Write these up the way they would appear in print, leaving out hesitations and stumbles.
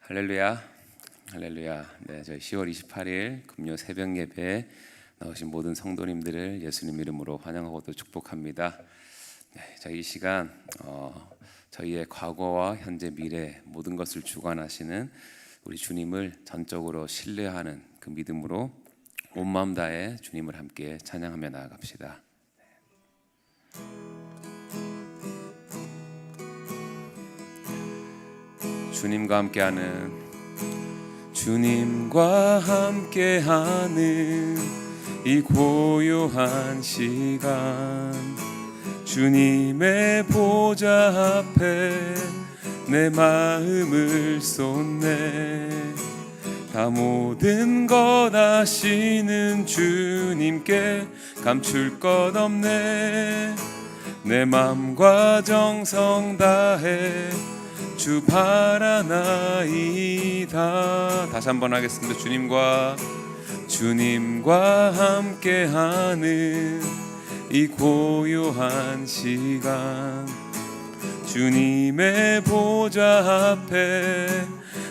할렐루야, 할렐루야. 네, 저희 10월 28일 금요 새벽 예배에 나오신 모든 성도님들을 예수님 이름으로 환영하고 또 축복합니다. 네, 저희 이 시간 저희의 과거와 현재, 미래 모든 것을 주관하시는 우리 주님을 전적으로 신뢰하는 그 믿음으로 온 마음 다해 주님을 함께 찬양하며 나아갑시다. 주님과 함께하는 이 고요한 시간, 주님의 보좌 앞에 내 마음을 쏟네. 다 모든 것 아시는 주님께 감출 것 없네. 내 맘과 정성 다해 주 바라나이다. 다시 한번 하겠습니다. 주님과 함께하는 이 고요한 시간, 주님의 보좌 앞에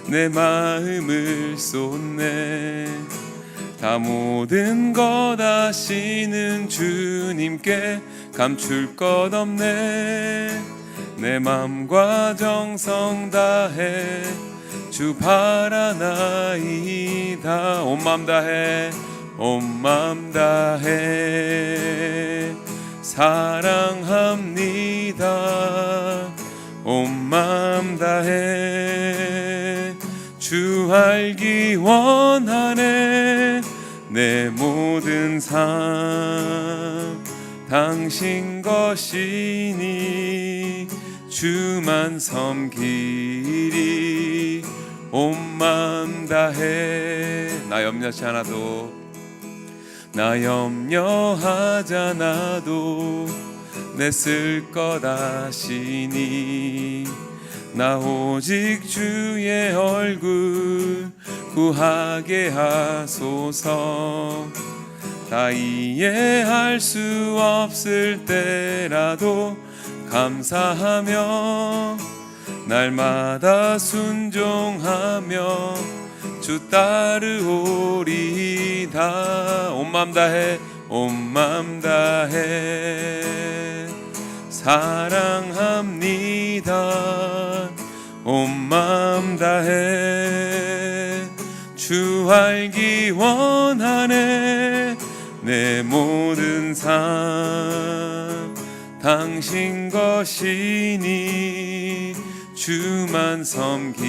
내 마음을 쏟네. 다 모든 것 아시는 주님께 감출 것 없네. 내 맘과 정성 다해 주 바라나이다. 온 맘 다해 사랑합니다. 온 맘 다해 주 알기 원하네. 내 모든 삶 당신 것이니 주만 섬기리. 온 마음 다해 나 염려하지 않아도 내 쓸 것 아시니. 나 오직 주의 얼굴 구하게 하소서. 다 이해할 수 없을 때라도 감사하며 날마다 순종하며 주 따르오리다. 온 맘 다해 사랑합니다. 온 맘 다해 주 알기 원하네. 내 모든 삶 당신 것이니 주만 섬기리.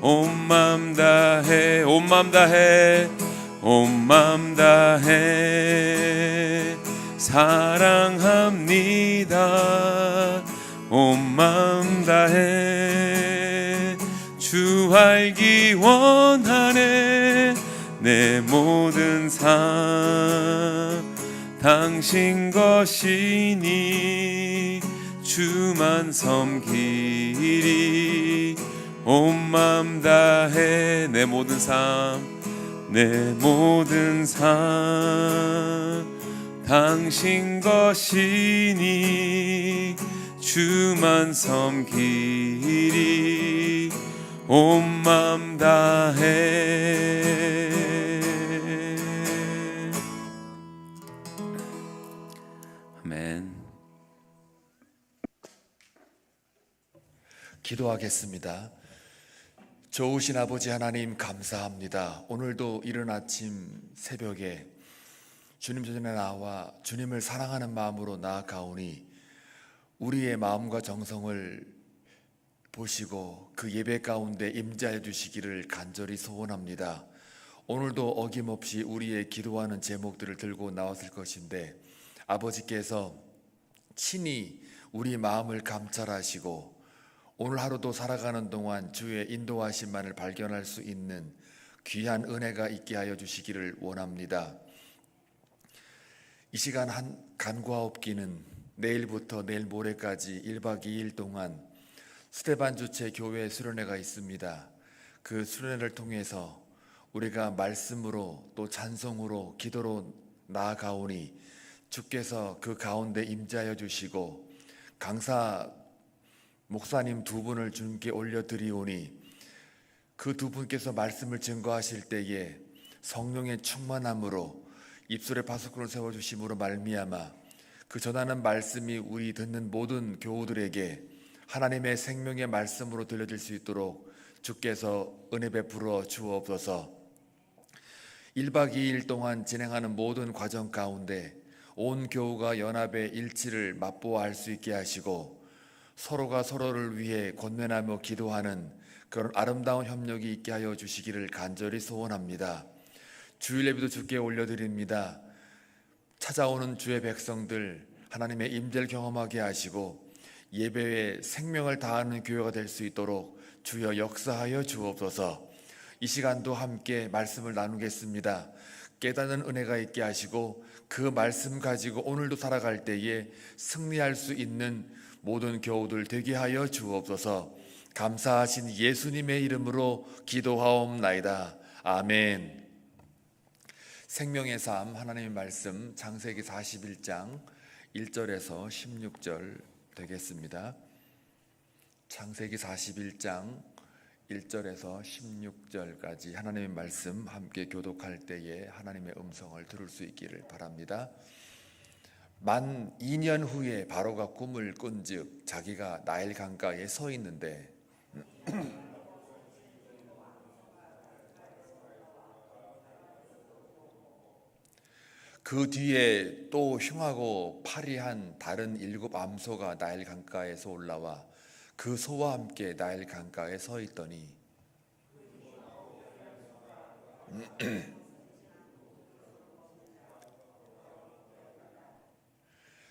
온 맘 다해 사랑합니다. 온 맘 다해 주 알기 원하네. 내 모든 삶 당신 것이니 주만 섬기리. 온 맘 다해 내 모든 삶 당신 것이니 주만 섬기리. 온 맘 다해. 아멘. 기도하겠습니다. 좋으신 아버지 하나님 감사합니다. 오늘도 이른 아침 새벽에 주님 전에 나와 주님을 사랑하는 마음으로 나아가오니 우리의 마음과 정성을 보시고 그 예배 가운데 임재해 주시기를 간절히 소원합니다. 오늘도 어김없이 우리의 기도하는 제목들을 들고 나왔을 것인데 아버지께서 친히 우리 마음을 감찰하시고 오늘 하루도 살아가는 동안 주의 인도하심만을 발견할 수 있는 귀한 은혜가 있게 하여 주시기를 원합니다. 이 시간 간과없기는 내일부터 내일 모레까지 1박 2일 동안 스데반 주체 교회 수련회가 있습니다. 그 수련회를 통해서 우리가 말씀으로 또 찬송으로 기도로 나아가오니 주께서 그 가운데 임재하여 주시고 강사 목사님 두 분을 주님께 올려드리오니 그 두 분께서 말씀을 증거하실 때에 성령의 충만함으로 입술에 바스코를 세워주심으로 말미암아 그 전하는 말씀이 우리 듣는 모든 교우들에게 하나님의 생명의 말씀으로 들려질 수 있도록 주께서 은혜 베풀어 주옵소서. 1박 2일 동안 진행하는 모든 과정 가운데 온 교우가 연합의 일치를 맛보아 할 수 있게 하시고 서로가 서로를 위해 권면하며 기도하는 그런 아름다운 협력이 있게 하여 주시기를 간절히 소원합니다. 주일 예배도 주께 올려드립니다. 찾아오는 주의 백성들 하나님의 임재를 경험하게 하시고 예배에 생명을 다하는 교회가 될 수 있도록 주여 역사하여 주옵소서. 이 시간도 함께 말씀을 나누겠습니다. 깨닫는 은혜가 있게 하시고 그 말씀 가지고 오늘도 살아갈 때에 승리할 수 있는 모든 교우들 되게 하여 주옵소서. 감사하신 예수님의 이름으로 기도하옵나이다. 아멘. 생명의 삶 하나님의 말씀 창세기 41장 1절에서 16절 되겠습니다. 창세기 41장 1절에서 16절까지 하나님의 말씀 함께 교독할 때에 하나님의 음성을 들을 수 있기를 바랍니다. 만 2년 후에 바로가 꿈을 꾼즉 자기가 나일 강가에 서 있는데 그 뒤에 또 흉하고 파리한 다른 7 암소가 나일 강가에서 올라와 그 소와 함께 나일 강가에 서 있더니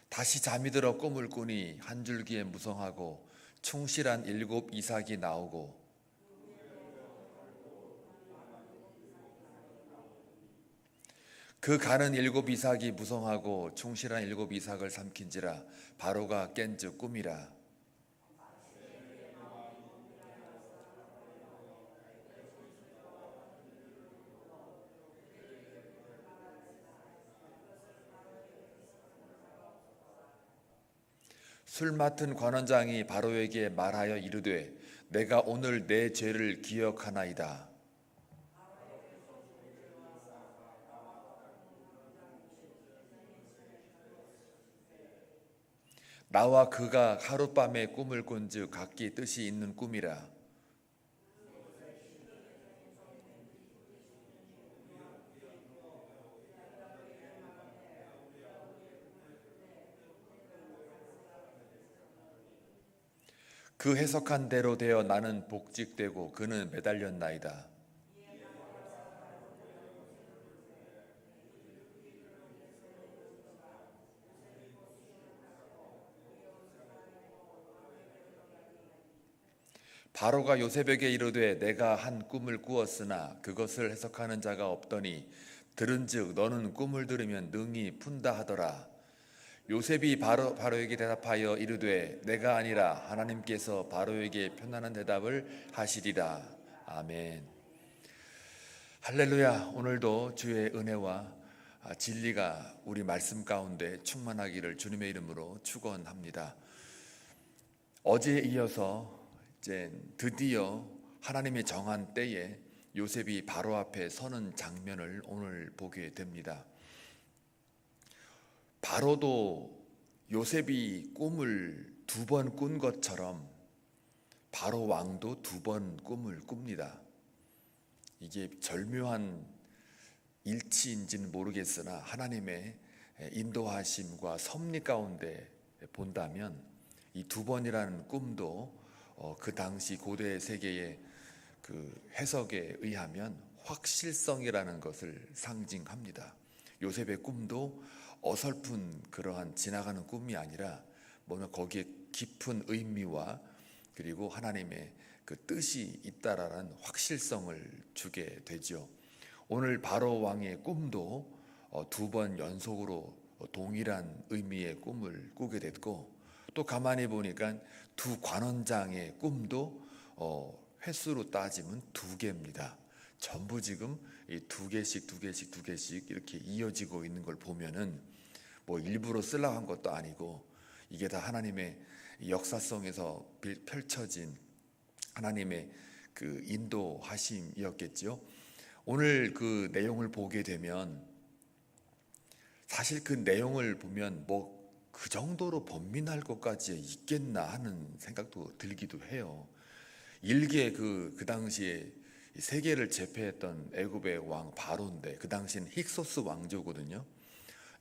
다시 잠이 들어 꿈을 꾸니 한 줄기에 무성하고 충실한 7 이삭이 나오고 그 가는 7 이삭이 무성하고 충실한 7 이삭을 삼킨지라 바로가 깬즉 꿈이라. 술 맡은 관원장이 바로에게 말하여 이르되 내가 오늘 내 죄를 기억하나이다. 나와 그가 하룻밤에 꿈을 꾼즉 각기 뜻이 있는 꿈이라. 그 해석한 대로 되어 나는 복직되고 그는 매달렸나이다. 바로가 요셉에게 이르되 내가 한 꿈을 꾸었으나 그것을 해석하는 자가 없더니 들은즉 너는 꿈을 들으면 능히 푼다 하더라. 요셉이 바로에게 대답하여 이르되 내가 아니라 하나님께서 바로에게 편안한 대답을 하시리라. 아멘. 할렐루야. 오늘도 주의 은혜와 진리가 우리 말씀 가운데 충만하기를 주님의 이름으로 축원합니다. 어제에 이어서 이제 드디어 하나님의 정한 때에 요셉이 바로 앞에 서는 장면을 오늘 보게 됩니다. 바로도 요셉이 꿈을 2번 꾼 것처럼 바로 왕도 2번 꿈을 꿉니다. 이게 절묘한 일치인지는 모르겠으나 하나님의 인도하심과 섭리 가운데 본다면 이 2번이라는 꿈도 그 당시 고대 세계의 그 해석에 의하면 확실성이라는 것을 상징합니다. 요셉의 꿈도 어설픈 그러한 지나가는 꿈이 아니라 뭔가 거기에 깊은 의미와 그리고 하나님의 그 뜻이 있다라는 확실성을 주게 되죠. 오늘 바로 왕의 꿈도 2번 연속으로 동일한 의미의 꿈을 꾸게 됐고 또 가만히 보니까 2 관원장의 꿈도 횟수로 따지면 2개입니다. 전부 지금 이 2개씩 이렇게 이어지고 있는 걸 보면은 뭐 일부러 쓰려고 한 것도 아니고 이게 다 하나님의 역사성에서 펼쳐진 하나님의 그 인도하심이었겠죠. 오늘 그 내용을 보게 되면 사실 그 내용을 보면 뭐 그 정도로 번민할 것까지 있겠나 하는 생각도 들기도 해요. 일개 그 당시에 세계를 제패했던 애굽의 왕 바로인데 그 당시는 힉소스 왕조거든요.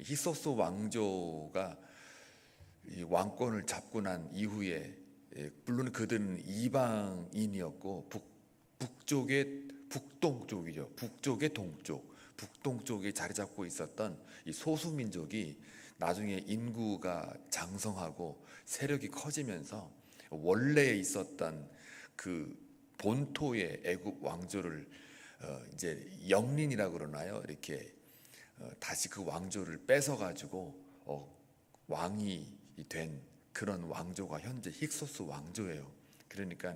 힉소스 왕조가 이 왕권을 잡고 난 이후에 물론 그들은 이방인이었고 북동쪽이죠. 북쪽의 동쪽, 북동쪽에 자리 잡고 있었던 이 소수민족이 나중에 인구가 장성하고 세력이 커지면서 원래 있었던 그 본토의 애굽 왕조를 이제 영린이라고 그러나요? 이렇게 다시 그 왕조를 뺏어 가지고 왕이 된 그런 왕조가 현재 힉소스 왕조예요. 그러니까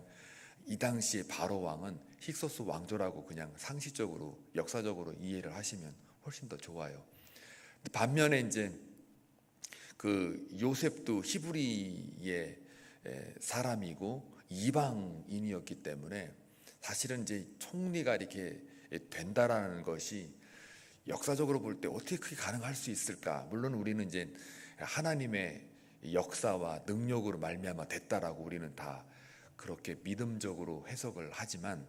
이 당시에 바로 왕은 힉소스 왕조라고 그냥 상식적으로 역사적으로 이해를 하시면 훨씬 더 좋아요. 반면에 이제 그 요셉도 히브리의 사람이고 이방인이었기 때문에 사실은 이제 총리가 이렇게 된다라는 것이 역사적으로 볼 때 어떻게 그게 가능할 수 있을까? 물론 우리는 이제 하나님의 역사와 능력으로 말미암아 됐다라고 우리는 다 그렇게 믿음적으로 해석을 하지만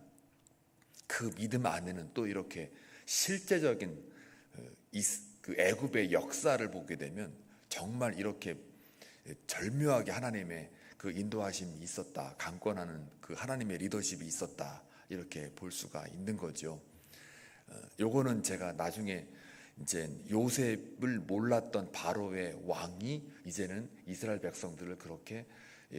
그 믿음 안에는 또 이렇게 실제적인 그 애굽의 역사를 보게 되면 정말 이렇게 절묘하게 하나님의 그 인도하심이 있었다, 강권하는 그 하나님의 리더십이 있었다 이렇게 볼 수가 있는 거죠. 요거는 제가 나중에 이제 요셉을 몰랐던 바로의 왕이 이제는 이스라엘 백성들을 그렇게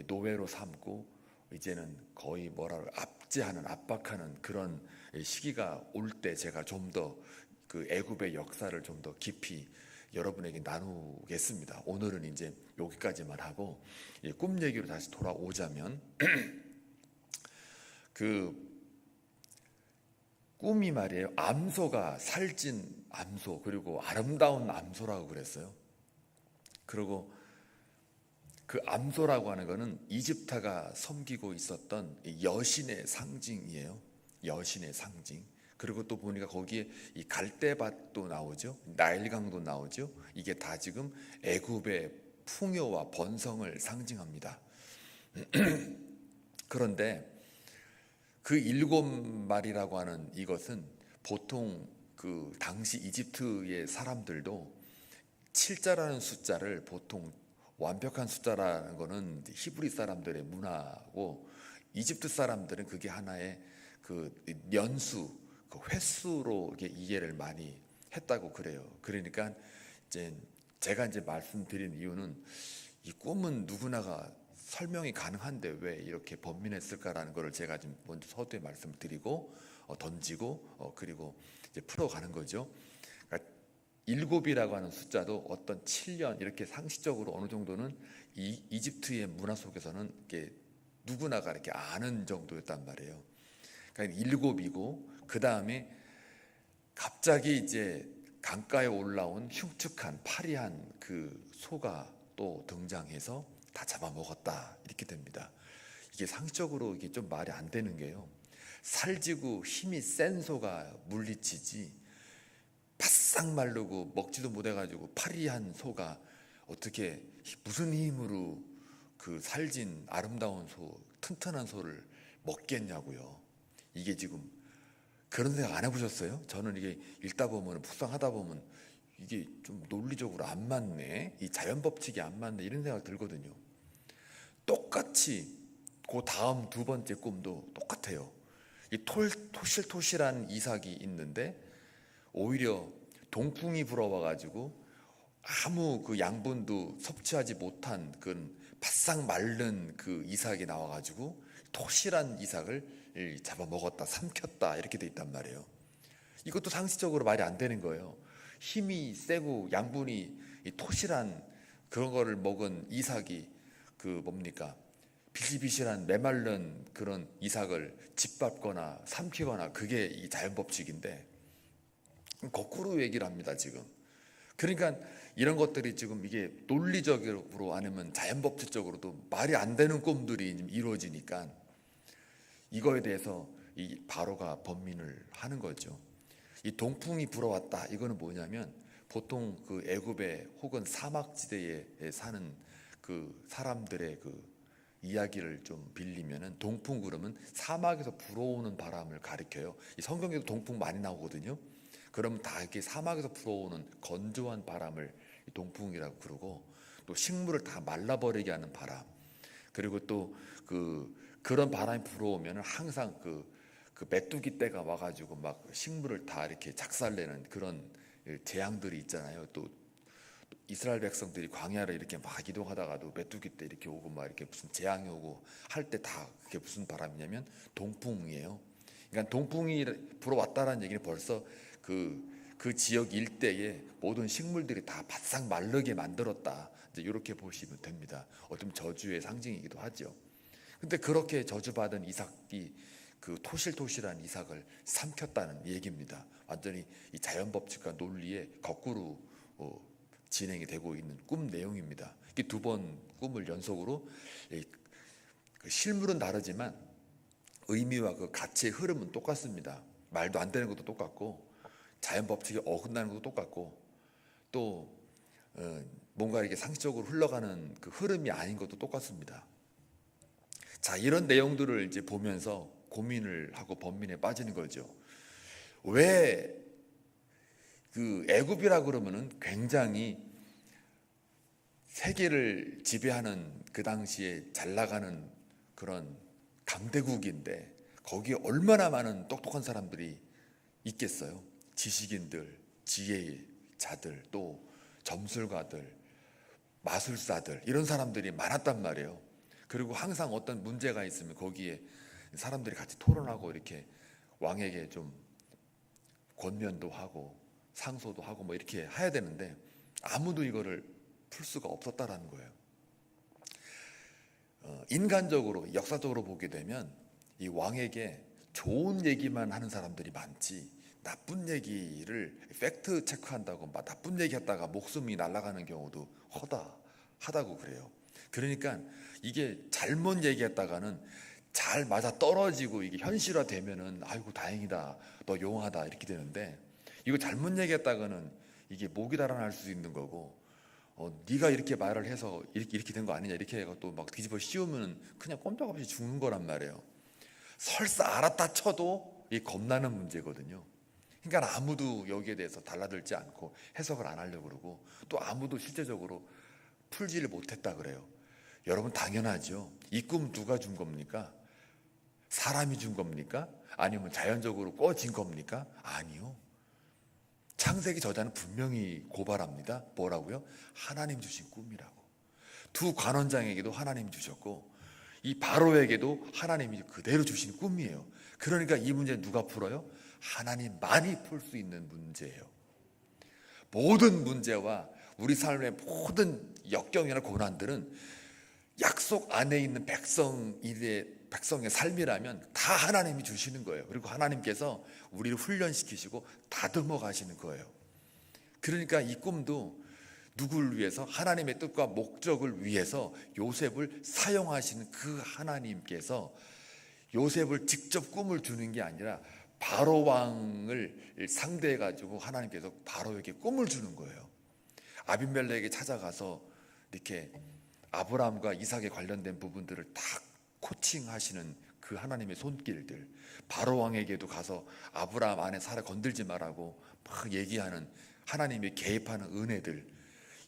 노예로 삼고 이제는 거의 압제하는 압박하는 그런 시기가 올 때 제가 좀 더 그 애굽의 역사를 좀 더 깊이 여러분에게 나누겠습니다. 오늘은 이제 여기까지만 하고 꿈 얘기로 다시 돌아오자면 그 꿈이 말이에요. 암소가 살찐 암소 그리고 아름다운 암소라고 그랬어요. 그리고 그 암소라고 하는 거는 이집트가 섬기고 있었던 여신의 상징이에요. 여신의 상징. 그리고 또 보니까 거기에 이 갈대밭도 나오죠. 나일강도 나오죠. 이게 다 지금 애굽의 풍요와 번성을 상징합니다. 그런데 그 7마리라고 하는 이것은 보통 그 당시 이집트의 사람들도 7자라는 숫자를 보통 완벽한 숫자라는 거는 히브리 사람들의 문화고 이집트 사람들은 그게 하나의 그 년수, 그 횟수로 이해를 많이 했다고 그래요. 그러니까 이제 제가 이제 말씀드린 이유는 이 꿈은 누구나가 설명이 가능한데 왜 이렇게 번민했을까라는 것을 제가 지금 먼저 서두에 말씀을 드리고 던지고 그리고 이제 풀어가는 거죠. 그러니까 7이라고 하는 숫자도 어떤 7년 이렇게 상식적으로 어느 정도는 이집트의 문화 속에서는 이게 누구나가 이렇게 아는 정도였단 말이에요. 그러니까 7이고 그 다음에 갑자기 이제 강가에 올라온 흉측한 파리한 그 소가 또 등장해서 다 잡아먹었다 이렇게 됩니다. 이게 상식적으로 이게 좀 말이 안 되는 게요. 살지고 힘이 센 소가 물리치지 바싹 마르고 먹지도 못해가지고 파리한 소가 어떻게 무슨 힘으로 그 살진 아름다운 소, 튼튼한 소를 먹겠냐고요. 이게 지금 그런 생각 안 해보셨어요? 저는 이게 읽다 보면 묵상하다 보면 이게 좀 논리적으로 안 맞네, 이 자연 법칙이 안 맞네 이런 생각 들거든요. 똑같이 그 다음 두 번째 꿈도 똑같아요. 이 토실토실한 이삭이 있는데 오히려 동풍이 불어와가지고 아무 그 양분도 섭취하지 못한 그 바싹 마른 그 이삭이 나와가지고 토실한 이삭을 잡아먹었다, 삼켰다 이렇게 돼 있단 말이에요. 이것도 상식적으로 말이 안 되는 거예요. 힘이 세고 양분이 토실한 그런 거를 먹은 이삭이 그 뭡니까? 비실비실한 메마른 그런 이삭을 짓밟거나 삼키거나 그게 이 자연 법칙인데 거꾸로 얘기를 합니다. 지금 그러니까 이런 것들이 지금 이게 논리적으로 아니면 자연법칙적으로도 말이 안 되는 꿈들이 지금 이루어지니까 이거에 대해서 이 바로가 번민을 하는 거죠. 이 동풍이 불어왔다. 이거는 뭐냐면 보통 그 애굽에 혹은 사막지대에 사는 그 사람들의 그 이야기를 좀 빌리면은 동풍 그러면 사막에서 불어오는 바람을 가리켜요. 이 성경에도 동풍 많이 나오거든요. 그러면 다 이렇게 사막에서 불어오는 건조한 바람을 동풍이라고 그러고, 또 식물을 다 말라버리게 하는 바람, 그리고 또 그런 바람이 불어오면 항상 그 메뚜기 떼가 와가지고 막 식물을 다 이렇게 작살내는 그런 재앙들이 있잖아요. 또 이스라엘 백성들이 광야를 이렇게 막 이동하다가도 메뚜기 떼 이렇게 오고 막 이렇게 무슨 재앙이 오고 할 때 다 그게 무슨 바람이냐면 동풍이에요. 그러니까 동풍이 불어왔다라는 얘기는 벌써 그 지역 일대의 모든 식물들이 다 바싹 마르게 만들었다. 이제 이렇게 보시면 됩니다. 어쩌면 저주의 상징이기도 하죠. 근데 그렇게 저주받은 이삭이 그 토실토실한 이삭을 삼켰다는 얘기입니다. 완전히 이 자연 법칙과 논리에 거꾸로 진행이 되고 있는 꿈 내용입니다. 이게 두 번 꿈을 연속으로, 그 실물은 다르지만 의미와 그 가치의 흐름은 똑같습니다. 말도 안 되는 것도 똑같고 자연 법칙에 어긋나는 것도 똑같고 또 뭔가 이렇게 상식적으로 흘러가는 그 흐름이 아닌 것도 똑같습니다. 자, 이런 내용들을 이제 보면서 고민을 하고 번민에 빠지는 거죠. 왜 그 애굽이라 그러면은 굉장히 세계를 지배하는 그 당시에 잘 나가는 그런 강대국인데 거기에 얼마나 많은 똑똑한 사람들이 있겠어요. 지식인들, 지혜자들, 또 점술가들, 마술사들, 이런 사람들이 많았단 말이에요. 그리고 항상 어떤 문제가 있으면 거기에 사람들이 같이 토론하고 이렇게 왕에게 좀 권면도 하고 상소도 하고 뭐 이렇게 해야 되는데 아무도 이거를 풀 수가 없었다라는 거예요. 인간적으로 역사적으로 보게 되면 이 왕에게 좋은 얘기만 하는 사람들이 많지, 나쁜 얘기를 팩트 체크한다고 막 나쁜 얘기했다가 목숨이 날아가는 경우도 허다하다고 그래요. 그러니까 이게 잘못 얘기했다가는 잘 맞아 떨어지고 이게 현실화되면은 아이고 다행이다, 너 용하다 이렇게 되는데, 이거 잘못 얘기했다가는 이게 목이 달아날 수 있는 거고, 네가 이렇게 말을 해서 이렇게 된 거 아니냐 이렇게 해가 또 막 뒤집어 씌우면 그냥 꼼짝없이 죽는 거란 말이에요. 설사 알았다 쳐도 이 겁나는 문제거든요. 그러니까 아무도 여기에 대해서 달라들지 않고 해석을 안 하려고 그러고, 또 아무도 실제적으로 풀지를 못했다 그래요. 여러분 당연하죠. 이 꿈 누가 준 겁니까? 사람이 준 겁니까? 아니면 자연적으로 꿔진 겁니까? 아니요. 창세기 저자는 분명히 고발합니다. 뭐라고요? 하나님 주신 꿈이라고. 두 관원장에게도 하나님 주셨고 이 바로에게도 하나님이 그대로 주신 꿈이에요. 그러니까 이 문제 누가 풀어요? 하나님만이 풀 수 있는 문제예요. 모든 문제와 우리 삶의 모든 역경이나 고난들은 약속 안에 있는 백성의 삶이라면 다 하나님이 주시는 거예요. 그리고 하나님께서 우리를 훈련시키시고 다듬어 가시는 거예요. 그러니까 이 꿈도 누구를 위해서, 하나님의 뜻과 목적을 위해서 요셉을 사용하시는 그 하나님께서 요셉을 직접 꿈을 주는 게 아니라 바로 왕을 상대해 가지고 하나님께서 바로에게 꿈을 주는 거예요. 아비멜렉에게 찾아가서 이렇게 아브라함과 이삭에 관련된 부분들을 다 코칭하시는 그 하나님의 손길들, 바로 왕에게도 가서 아브라함 안에 살아 건들지 말라고 막 얘기하는 하나님이 개입하는 은혜들,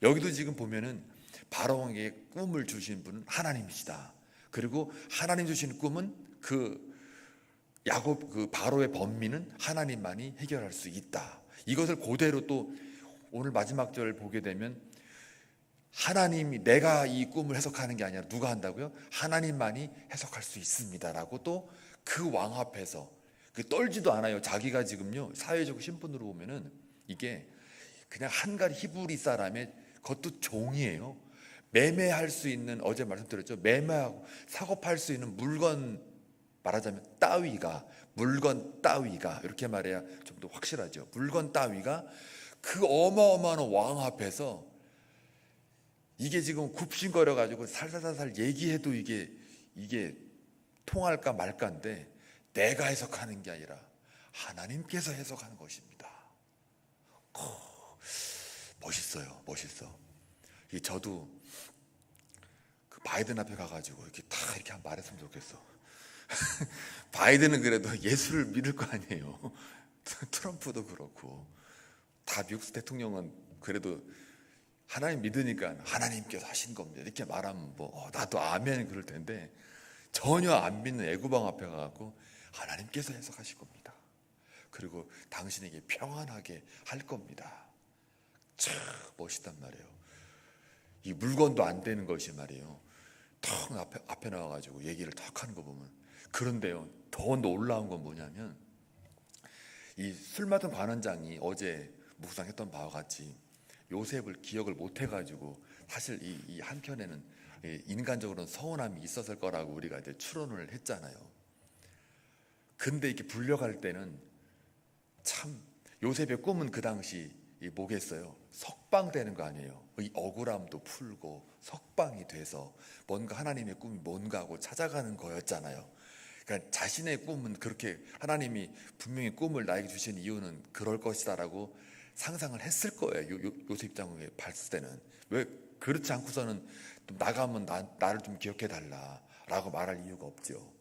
여기도 지금 보면은 바로 왕에게 꿈을 주신 분은 하나님이시다. 그리고 하나님 주신 꿈은 그 야곱, 그 바로의 번민은 하나님만이 해결할 수 있다. 이것을 그대로 또 오늘 마지막 절을 보게 되면 하나님이, 내가 이 꿈을 해석하는 게 아니라 누가 한다고요? 하나님만이 해석할 수 있습니다라고 또 그 왕 앞에서 떨지도 않아요. 자기가 지금요 사회적 신분으로 보면은 이게 그냥 한가리 히브리 사람의 그것도 종이에요. 매매할 수 있는, 어제 말씀드렸죠, 매매하고 사고 팔 수 있는 물건, 말하자면 물건 따위가 이렇게 말해야 좀 더 확실하죠. 물건 따위가 그 어마어마한 왕 앞에서 이게 지금 굽신거려 가지고 살살살살 얘기해도 이게 통할까 말까인데, 내가 해석하는 게 아니라 하나님께서 해석하는 것입니다. 멋있어요, 멋있어. 저도 그 바이든 앞에 가가지고 이렇게 다 이렇게 한번 말했으면 좋겠어. 바이든은 그래도 예수를 믿을 거 아니에요. 트럼프도 그렇고 다 미국 대통령은 그래도 하나님 믿으니까 하나님께서 하신 겁니다 이렇게 말하면 나도 아멘 그럴 텐데, 전혀 안 믿는 애구방 앞에 가고 하나님께서 해석하실 겁니다. 그리고 당신에게 평안하게 할 겁니다. 참 멋있단 말이에요. 이 물건도 안 되는 것이 말이에요. 턱 앞에 나와가지고 얘기를 턱 하는 거 보면. 그런데요, 더 놀라운 건 뭐냐면, 이 술 맡은 관원장이 어제 묵상했던 바와 같이 요셉을 기억을 못 해가지고, 사실 이 한켠에는 인간적으로는 서운함이 있었을 거라고 우리가 이제 추론을 했잖아요. 근데 이렇게 불려갈 때는 참 요셉의 꿈은 그 당시 뭐겠어요? 석방되는 거 아니에요. 이 억울함도 풀고 석방이 돼서 뭔가 하나님의 꿈이 뭔가 하고 찾아가는 거였잖아요. 그러니까 자신의 꿈은 그렇게, 하나님이 분명히 꿈을 나에게 주신 이유는 그럴 것이다라고 상상을 했을 거예요. 요셉 입장에 봤을 때는. 왜 그렇지 않고서는 좀 나가면 나를 좀 기억해 달라라고 말할 이유가 없죠.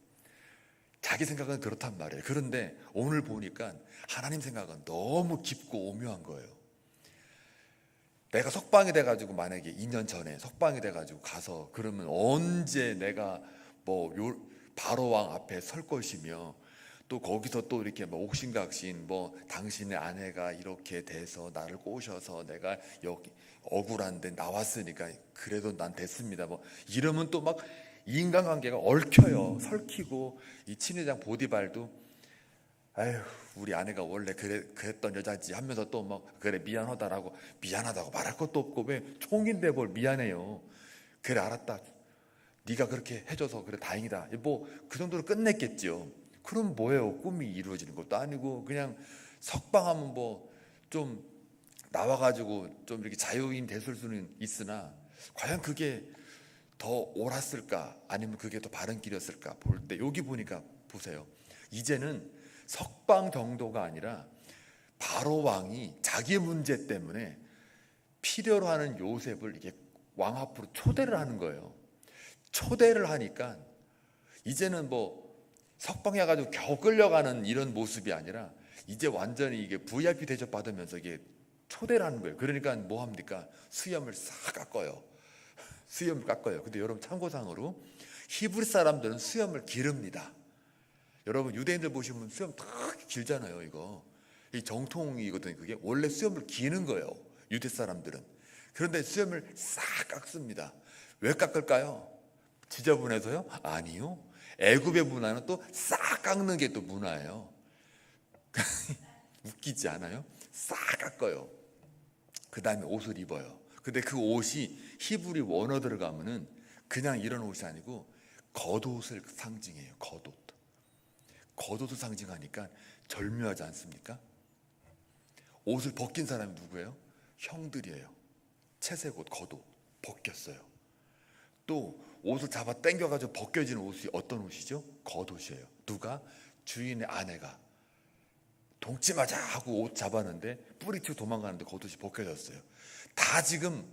자기 생각은 그렇단 말이에요. 그런데 오늘 보니까 하나님 생각은 너무 깊고 오묘한 거예요. 내가 석방이 돼가지고, 만약에 2년 전에 석방이 돼가지고 가서, 그러면 언제 내가 바로 왕 앞에 설 것이며, 또 거기서 또 이렇게 옥신각신 당신의 아내가 이렇게 돼서 나를 꼬셔서 내가 여기 억울한데 나왔으니까 그래도 난 됐습니다 이러면 또 막 인간관계가 얽혀요. 설키고, 이 친회장 보디발도 아휴 우리 아내가 원래 그랬던 여자지 하면서 또 그래 미안하다고 말할 것도 없고, 왜 총인데 뭘 미안해요. 그래 알았다, 네가 그렇게 해줘서 그래 다행이다, 그 정도로 끝냈겠죠. 그럼 뭐예요? 꿈이 이루어지는 것도 아니고, 그냥 석방하면 좀 나와가지고 좀 이렇게 자유인 됐을 수는 있으나, 과연 그게 더 옳았을까 아니면 그게 더 바른 길이었을까 볼 때, 여기 보니까 보세요. 이제는 석방 정도가 아니라 바로 왕이 자기 문제 때문에 필요로 하는 요셉을 이렇게 왕 앞으로 초대를 하는 거예요. 초대를 하니까 이제는 석방해가지고 겨우 끌려가는 이런 모습이 아니라, 이제 완전히 이게 VIP 대접 받으면서 이게 초대를 하는 거예요. 그러니까 뭐 합니까? 수염을 싹 깎아요. 수염을 깎아요. 근데 여러분 참고상으로 히브리 사람들은 수염을 기릅니다. 여러분 유대인들 보시면 수염 다 길잖아요. 이 정통이거든요. 그게 원래 수염을 기는 거예요, 유대 사람들은. 그런데 수염을 싹 깎습니다. 왜 깎을까요? 지저분해서요? 아니요. 애굽의 문화는 또 싹 깎는 게 또 문화예요. 웃기지 않아요? 싹 깎아요. 그 다음에 옷을 입어요. 근데 그 옷이 히브리 원어 들어가면은 그냥 이런 옷이 아니고 겉옷을 상징해요. 겉옷을 상징하니까 절묘하지 않습니까? 옷을 벗긴 사람이 누구예요? 형들이에요. 채색 옷, 겉옷 벗겼어요. 또 옷을 잡아 당겨가지고 벗겨지는 옷이 어떤 옷이죠? 겉옷이에요. 누가? 주인의 아내가 동치마자 하고 옷 잡았는데 뿌리치고 도망가는데 겉옷이 벗겨졌어요. 다 지금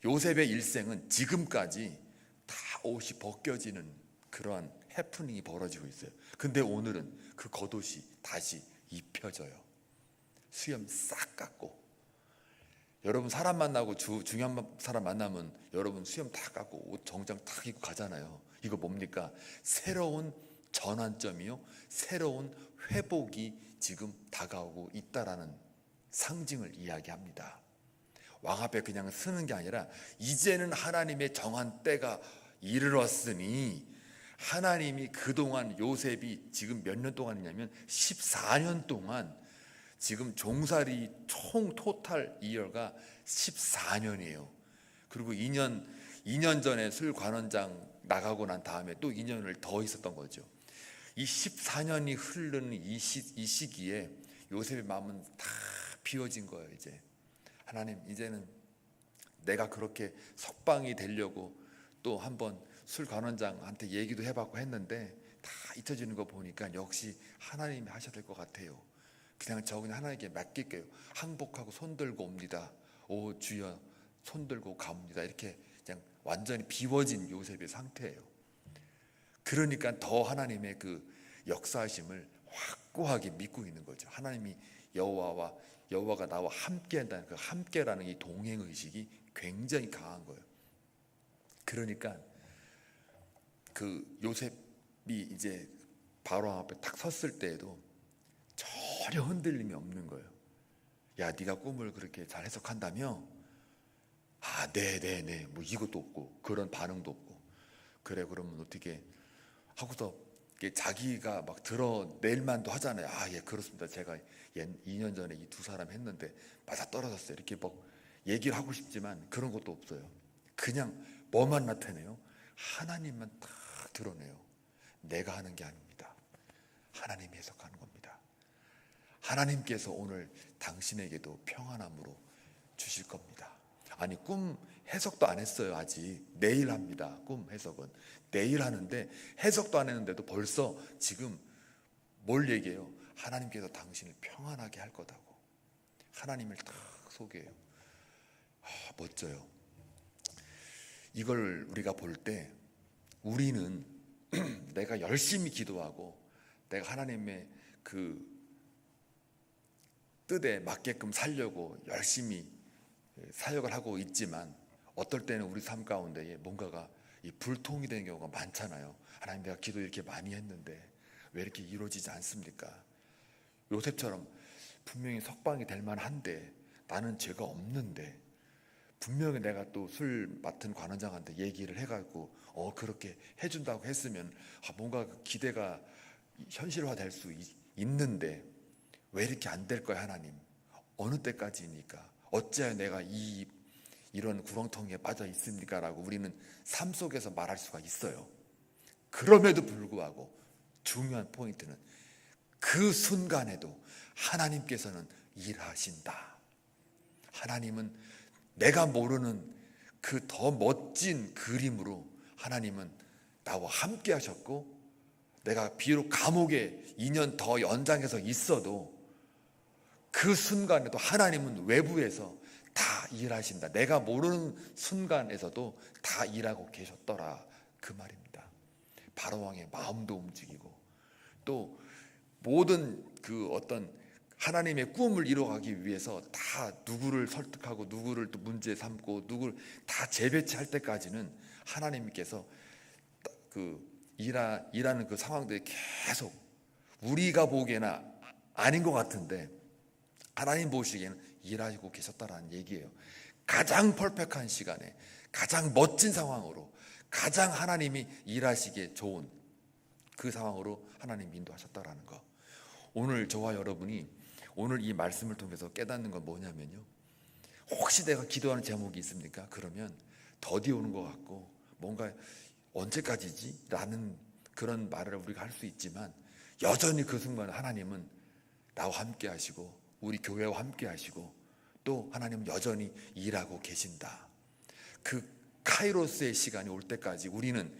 요셉의 일생은 지금까지 다 옷이 벗겨지는 그러한 해프닝이 벌어지고 있어요. 근데 오늘은 그 겉옷이 다시 입혀져요. 수염 싹 깎고. 여러분 사람 만나고 중요한 사람 만나면 여러분 수염 다 깎고 옷 정장 탁 입고 가잖아요. 이거 뭡니까? 새로운 전환점이요, 새로운 회복이 지금 다가오고 있다라는 상징을 이야기합니다. 왕 앞에 그냥 서는 게 아니라 이제는 하나님의 정한 때가 이르렀으니, 하나님이 그동안 요셉이 지금 몇 년 동안이냐면 14년 동안 지금 종살이 총 토탈 이어가 14년이에요. 그리고 2년 전에 술 관원장 나가고 난 다음에 또 2년을 더 있었던 거죠. 이 14년이 흐르는 이 시기에 요셉의 마음은 다 비워진 거예요. 이제 하나님, 이제는 내가 그렇게 석방이 되려고 또 한번 술 관원장한테 얘기도 해봤고 했는데 다 잊혀지는 거 보니까 역시 하나님이 하셔야 될 것 같아요. 그냥 하나님께 맡길게요. 항복하고 손들고 옵니다. 오 주여 손들고 가옵니다. 이렇게 그냥 완전히 비워진 요셉의 상태예요. 그러니까 더 하나님의 그 역사하심을 확고하게 믿고 있는 거죠. 하나님이 여호와가 나와 함께한다는 그 함께라는 이 동행 의식이 굉장히 강한 거예요. 그러니까 그 요셉이 이제 바로 앞에 딱 섰을 때에도 전혀 흔들림이 없는 거예요. 야, 네가 꿈을 그렇게 잘 해석한다며? 아, 네네네. 뭐 이것도 없고 그런 반응도 없고. 그래, 그러면 어떻게 하고서 자기가 막 드러낼 만도 하잖아요. 아, 예, 그렇습니다. 제가 2년 전에 이 두 사람 했는데 맞아 떨어졌어요. 이렇게 막 얘기를 하고 싶지만 그런 것도 없어요. 그냥 뭐만 나타내요? 하나님만 딱 드러내요. 내가 하는 게 아닙니다. 하나님이 해석하는 겁니다. 하나님께서 오늘 당신에게도 평안함으로 주실 겁니다. 아니, 꿈 해석도 안 했어요. 아직 내일 합니다. 꿈 해석은 내일 하는데 해석도 안 했는데도 벌써 지금 뭘 얘기해요? 하나님께서 당신을 평안하게 할 거다고 하나님을 딱 소개해요. 아, 멋져요. 이걸 우리가 볼 때 우리는 내가 열심히 기도하고 내가 하나님의 그 뜻에 맞게끔 살려고 열심히 사역을 하고 있지만 어떨 때는 우리 삶 가운데에 뭔가가 이 불통이 되는 경우가 많잖아요. 하나님, 내가 기도 이렇게 많이 했는데 왜 이렇게 이루어지지 않습니까? 요셉처럼 분명히 석방이 될 만한데 나는 죄가 없는데 분명히 내가 또 술 맡은 관원장한테 얘기를 해가지고 그렇게 해준다고 했으면 뭔가 기대가 현실화될 수 있는데 왜 이렇게 안 될 거야 하나님? 어느 때까지입니까? 어찌하여 내가 이런 구렁텅이에 빠져 있습니까? 라고 우리는 삶 속에서 말할 수가 있어요. 그럼에도 불구하고 중요한 포인트는 그 순간에도 하나님께서는 일하신다. 하나님은 내가 모르는 그 더 멋진 그림으로 하나님은 나와 함께 하셨고, 내가 비록 감옥에 2년 더 연장해서 있어도 그 순간에도 하나님은 외부에서 다 일하신다. 내가 모르는 순간에서도 다 일하고 계셨더라, 그 말입니다. 바로왕의 마음도 움직이고 또 모든 그 어떤 하나님의 꿈을 이뤄가기 위해서 다 누구를 설득하고 누구를 또 문제 삼고 누구를 다 재배치할 때까지는 하나님께서 그 일하는 그 상황들이 계속 우리가 보기에는 아닌 것 같은데 하나님 보시기에는 일하시고 계셨다라는 얘기예요. 가장 퍼펙트한 시간에 가장 멋진 상황으로 가장 하나님이 일하시기에 좋은 그 상황으로 하나님 인도하셨다라는 거. 오늘 저와 여러분이 오늘 이 말씀을 통해서 깨닫는 건 뭐냐면요, 혹시 내가 기도하는 제목이 있습니까? 그러면 더디 오는 것 같고 뭔가 언제까지지? 라는 그런 말을 우리가 할 수 있지만 여전히 그 순간 하나님은 나와 함께 하시고 우리 교회와 함께 하시고 또 하나님은 여전히 일하고 계신다. 그 카이로스의 시간이 올 때까지 우리는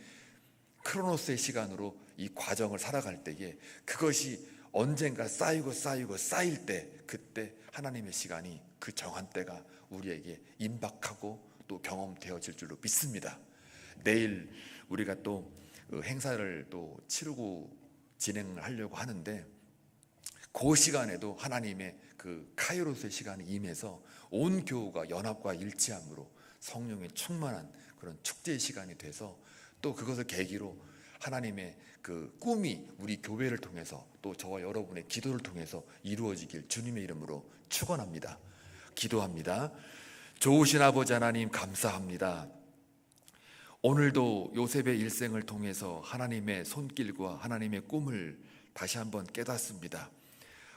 크로노스의 시간으로 이 과정을 살아갈 때에 그것이 언젠가 쌓일 때 그때 하나님의 시간이 그 정한 때가 우리에게 임박하고 또 경험되어질 줄로 믿습니다. 내일 우리가 또 행사를 또 치르고 진행을 하려고 하는데 그 시간에도 하나님의 그 카이로스의 시간이 임해서 온 교우가 연합과 일치함으로 성령의 충만한 그런 축제의 시간이 돼서 또 그것을 계기로 하나님의 그 꿈이 우리 교회를 통해서 또 저와 여러분의 기도를 통해서 이루어지길 주님의 이름으로 축원합니다. 기도합니다. 좋으신 아버지 하나님, 감사합니다. 오늘도 요셉의 일생을 통해서 하나님의 손길과 하나님의 꿈을 다시 한번 깨닫습니다.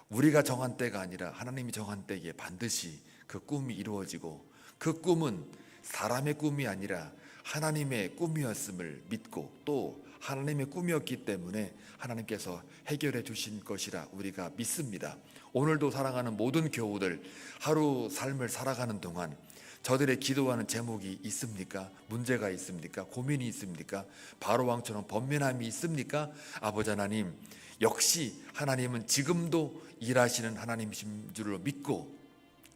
우리가 정한 때가 아니라 하나님이 정한 때에 반드시 그 꿈이 이루어지고 그 꿈은 사람의 꿈이 아니라 하나님의 꿈이었음을 믿고 또 하나님의 꿈이었기 때문에 하나님께서 해결해 주신 것이라 우리가 믿습니다. 오늘도 사랑하는 모든 교우들, 하루 삶을 살아가는 동안 저들의 기도하는 제목이 있습니까? 문제가 있습니까? 고민이 있습니까? 바로왕처럼 번민함이 있습니까? 아버지 하나님, 역시 하나님은 지금도 일하시는 하나님이신 줄로 믿고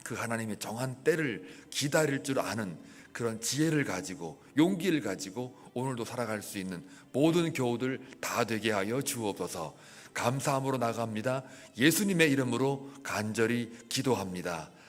그 하나님의 정한 때를 기다릴 줄 아는 그런 지혜를 가지고 용기를 가지고 오늘도 살아갈 수 있는 모든 교우들 다 되게 하여 주옵소서. 감사함으로 나갑니다. 예수님의 이름으로 간절히 기도합니다.